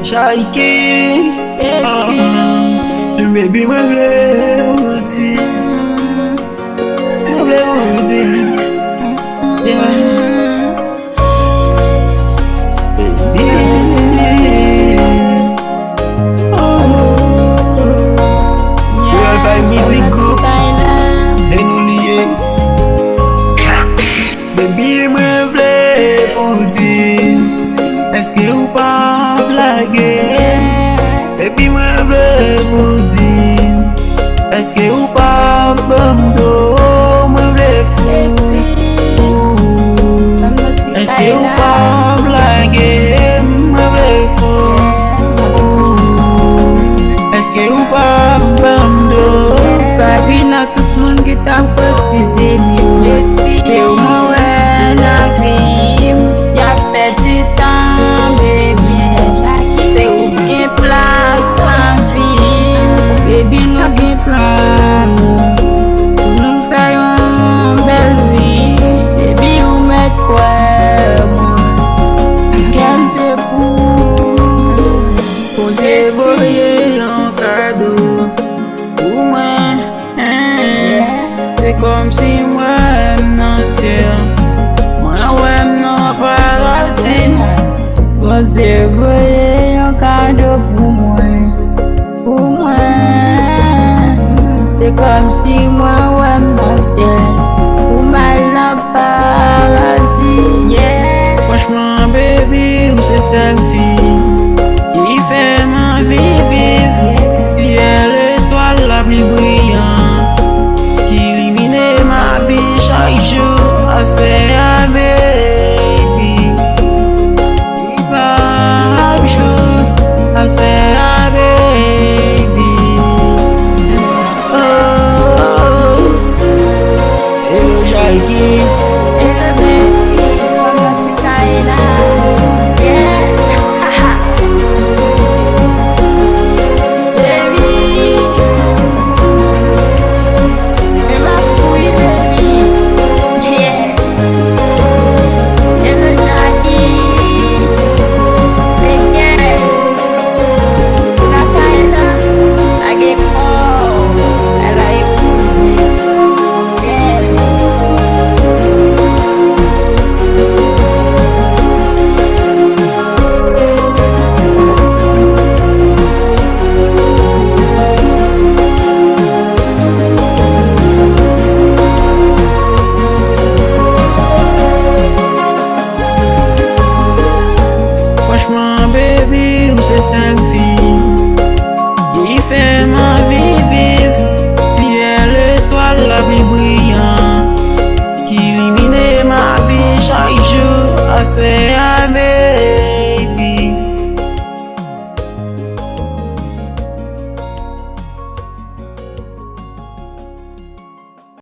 Shaiki, baby, my beauty, yeah. Music group, baby, me vle pou di, eske ou pa blage? Baby, me vle pou di, eske ou pa bando? Me vle fou, eske ou pa blage? Me vle fou, eske ou pa bando? Sabi na tout moun ki ta precize mi eu mou na vim, ya perdi tan, baby. Se ou gen plas la vim, baby nou gen plan. Nou fè yon bel vi, baby ou met kwe moun. Kem se pou Pose voye yon kado pou mwen, c'est comme si mwen nan siel, mwen wèm nan paradis. Pose voye yon kado pou mwen, c'est comme si mwen wèm nan siel, ou mal nan paradis, yeah. Franchement baby, ou c'est celle fille qui fait ma vie vivre. Si elle étoile la plus brillante qui illumine ma vie chaque jour, I say ah baby, chaque jour, I say ah baby. Oh, hello Shaiki. Franchement baby, ou c'est celle